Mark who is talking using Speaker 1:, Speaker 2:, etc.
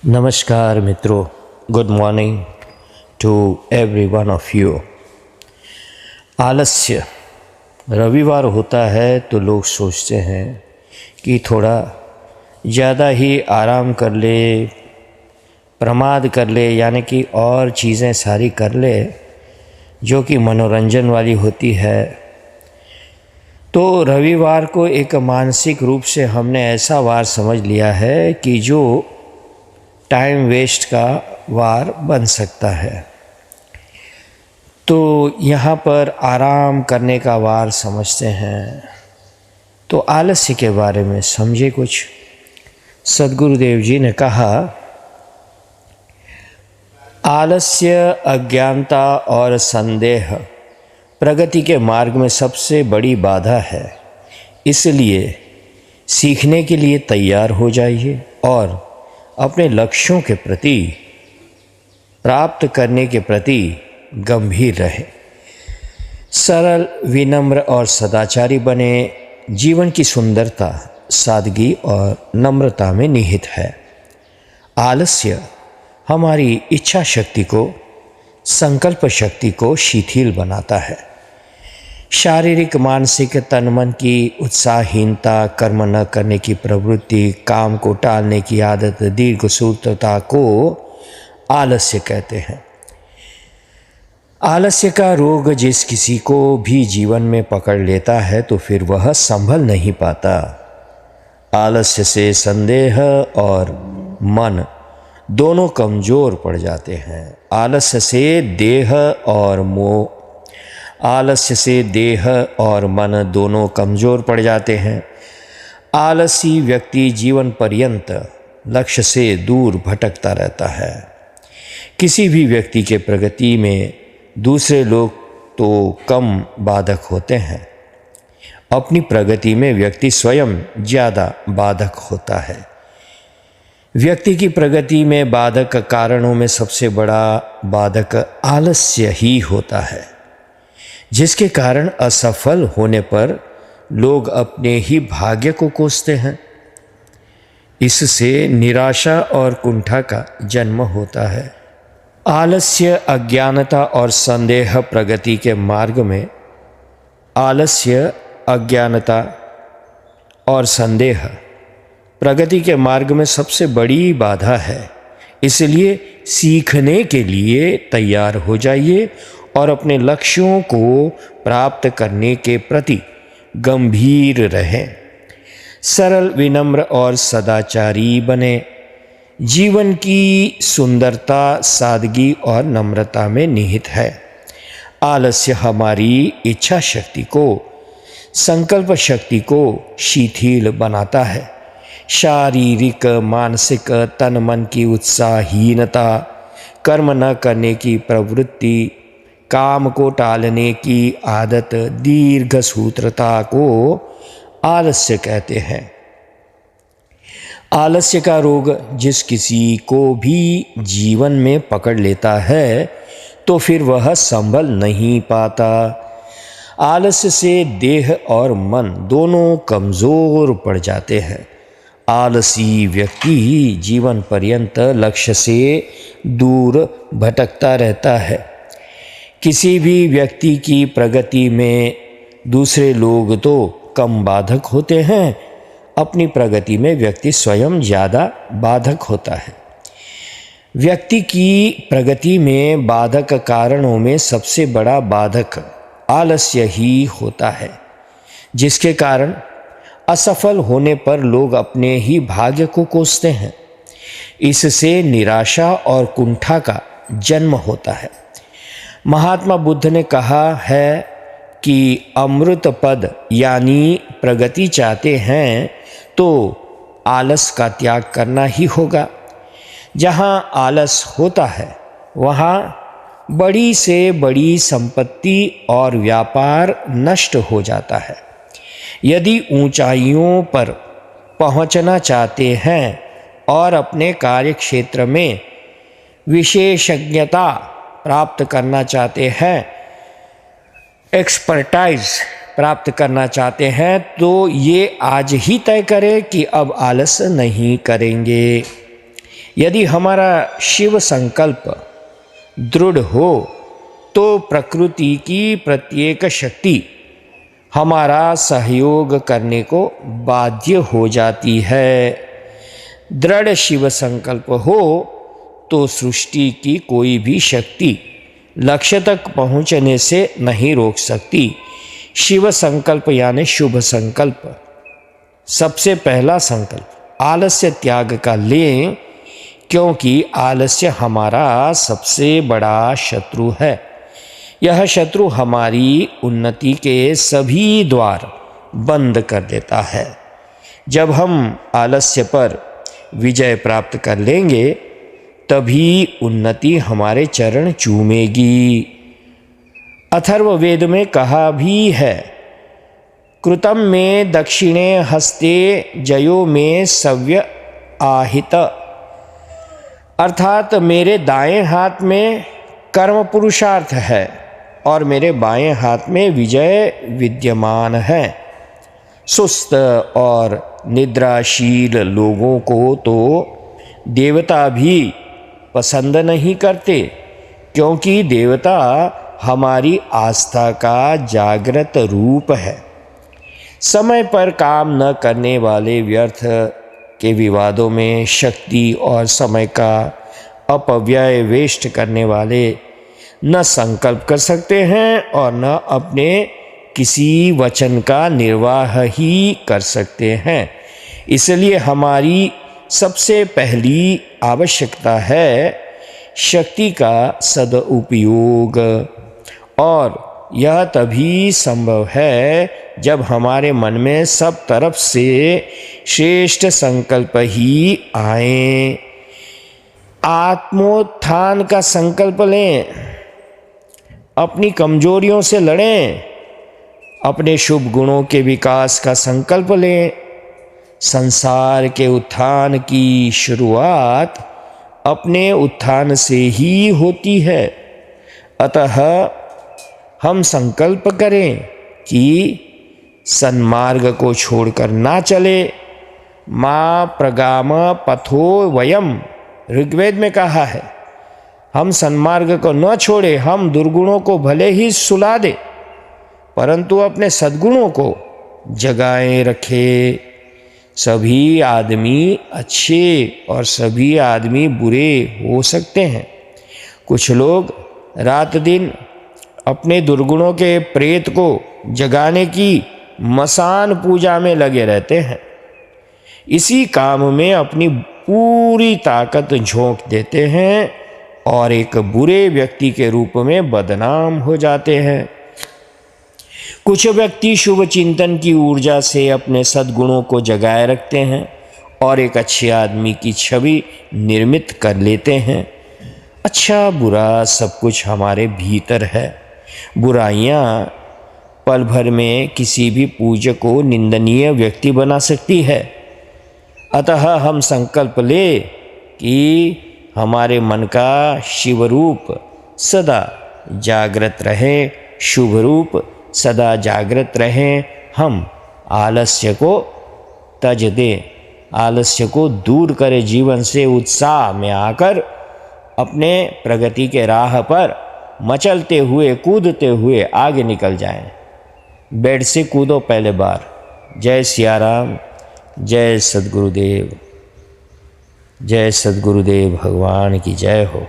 Speaker 1: नमस्कार मित्रों, good morning to every one of you. आलस्य, रविवार होता है तो लोग सोचते हैं कि थोड़ा ज़्यादा ही आराम कर ले, प्रमाद कर ले, यानी कि और चीज़ें सारी कर ले जो कि मनोरंजन वाली होती है। तो रविवार को एक मानसिक रूप से हमने ऐसा वार समझ लिया है कि जो टाइम वेस्ट का वार बन सकता है। तो यहाँ पर आराम करने का वार समझते हैं। तो आलस्य के बारे में समझे कुछ। सद्गुरुदेव जी ने कहा, आलस्य, अज्ञानता और संदेह प्रगति के मार्ग में सबसे बड़ी बाधा है। इसलिए सीखने के लिए तैयार हो जाइए और अपने लक्ष्यों के प्रति, प्राप्त करने के प्रति गंभीर रहे। सरल, विनम्र और सदाचारी बने। जीवन की सुंदरता सादगी और नम्रता में निहित है। आलस्य हमारी इच्छा शक्ति को, संकल्प शक्ति को शिथिल बनाता है। शारीरिक, मानसिक, तन मन की उत्साहहीनता, कर्म न करने की प्रवृत्ति, काम को टालने की आदत, दीर्घ सूत्रता को आलस्य कहते हैं। आलस्य का रोग जिस किसी को भी जीवन में पकड़ लेता है तो फिर वह संभल नहीं पाता। आलस्य से संदेह और मन दोनों कमज़ोर पड़ जाते हैं। आलस्य से देह और मन दोनों कमज़ोर पड़ जाते हैं। आलसी व्यक्ति जीवन पर्यंत लक्ष्य से दूर भटकता रहता है। किसी भी व्यक्ति के प्रगति में दूसरे लोग तो कम बाधक होते हैं, अपनी प्रगति में व्यक्ति स्वयं ज़्यादा बाधक होता है। व्यक्ति की प्रगति में बाधक कारणों में सबसे बड़ा बाधक आलस्य ही होता है, जिसके कारण असफल होने पर लोग अपने ही भाग्य को कोसते हैं। इससे निराशा और कुंठा का जन्म होता है। आलस्य, अज्ञानता और संदेह प्रगति के मार्ग में, आलस्य, अज्ञानता और संदेह प्रगति के मार्ग में सबसे बड़ी बाधा है। इसलिए सीखने के लिए तैयार हो जाइए और अपने लक्ष्यों को प्राप्त करने के प्रति गंभीर रहें। सरल, विनम्र और सदाचारी बने। जीवन की सुंदरता सादगी और नम्रता में निहित है। आलस्य हमारी इच्छा शक्ति को, संकल्प शक्ति को शिथिल बनाता है। शारीरिक, मानसिक, तन मन की उत्साहहीनता, कर्म न करने की प्रवृत्ति, काम को टालने की आदत, दीर्घ सूत्रता को आलस्य कहते हैं। आलस्य का रोग जिस किसी को भी जीवन में पकड़ लेता है तो फिर वह संभल नहीं पाता। आलस्य से देह और मन दोनों कमज़ोर पड़ जाते हैं। आलसी व्यक्ति जीवन पर्यंत लक्ष्य से दूर भटकता रहता है। किसी भी व्यक्ति की प्रगति में दूसरे लोग तो कम बाधक होते हैं, अपनी प्रगति में व्यक्ति स्वयं ज़्यादा बाधक होता है। व्यक्ति की प्रगति में बाधक कारणों में सबसे बड़ा बाधक आलस्य ही होता है, जिसके कारण असफल होने पर लोग अपने ही भाग्य को कोसते हैं। इससे निराशा और कुंठा का जन्म होता है। महात्मा बुद्ध ने कहा है कि अमृत पद यानी प्रगति चाहते हैं तो आलस का त्याग करना ही होगा। जहाँ आलस होता है वहाँ बड़ी से बड़ी संपत्ति और व्यापार नष्ट हो जाता है। यदि ऊंचाइयों पर पहुँचना चाहते हैं और अपने कार्य क्षेत्र में विशेषज्ञता प्राप्त करना चाहते हैं, एक्सपर्टाइज प्राप्त करना चाहते हैं, तो ये आज ही तय करें कि अब आलस नहीं करेंगे। यदि हमारा शिव संकल्प दृढ़ हो तो प्रकृति की प्रत्येक शक्ति हमारा सहयोग करने को बाध्य हो जाती है। दृढ़ शिव संकल्प हो तो सृष्टि की कोई भी शक्ति लक्ष्य तक पहुंचने से नहीं रोक सकती। शिव संकल्प यानी शुभ संकल्प। सबसे पहला संकल्प आलस्य त्याग का लें, क्योंकि आलस्य हमारा सबसे बड़ा शत्रु है। यह शत्रु हमारी उन्नति के सभी द्वार बंद कर देता है। जब हम आलस्य पर विजय प्राप्त कर लेंगे तभी उन्नति हमारे चरण चूमेगी। अथर्ववेद में कहा भी है, कृतम में दक्षिणे हस्ते जयो में सव्य आहित, अर्थात मेरे दाएं हाथ में कर्म पुरुषार्थ है और मेरे बाएं हाथ में विजय विद्यमान है। सुस्त और निद्राशील लोगों को तो देवता भी पसंद नहीं करते, क्योंकि देवता हमारी आस्था का जागृत रूप है। समय पर काम न करने वाले व्यर्थ के विवादों में शक्ति और समय का अपव्यय वेस्ट करने वाले न संकल्प कर सकते हैं और न अपने किसी वचन का निर्वाह ही कर सकते हैं। इसलिए हमारी सबसे पहली आवश्यकता है शक्ति का सदुपयोग, और यह तभी संभव है जब हमारे मन में सब तरफ से श्रेष्ठ संकल्प ही आए। आत्मोत्थान का संकल्प लें, अपनी कमजोरियों से लड़ें, अपने शुभ गुणों के विकास का संकल्प लें। संसार के उत्थान की शुरुआत अपने उत्थान से ही होती है। अतः हम संकल्प करें कि सन्मार्ग को छोड़कर ना चले। माँ प्रगाम पथो वयम, ऋग्वेद में कहा है, हम सन्मार्ग को न छोड़े। हम दुर्गुणों को भले ही सुला दे, परंतु अपने सद्गुणों को जगाए रखे। सभी आदमी अच्छे और सभी आदमी बुरे हो सकते हैं। कुछ लोग रात दिन अपने दुर्गुणों के प्रेत को जगाने की मसान पूजा में लगे रहते हैं। इसी काम में अपनी पूरी ताकत झोंक देते हैं और एक बुरे व्यक्ति के रूप में बदनाम हो जाते हैं। कुछ व्यक्ति शुभ चिंतन की ऊर्जा से अपने सद्गुणों को जगाए रखते हैं और एक अच्छे आदमी की छवि निर्मित कर लेते हैं। अच्छा बुरा सब कुछ हमारे भीतर है। बुराइयाँ पल भर में किसी भी पूज्य को निंदनीय व्यक्ति बना सकती है। अतः हम संकल्प ले कि हमारे मन का शिव रूप सदा जागृत रहे, शुभ रूप सदा जागृत रहे। हम आलस्य को तज दें, आलस्य को दूर करें, जीवन से उत्साह में आकर अपने प्रगति के राह पर मचलते हुए कूदते हुए आगे निकल जाएं। बेड से कूदो पहले बार। जय सिया राम, जय सद्गुरुदेव, जय सद्गुरुदेव भगवान की जय हो।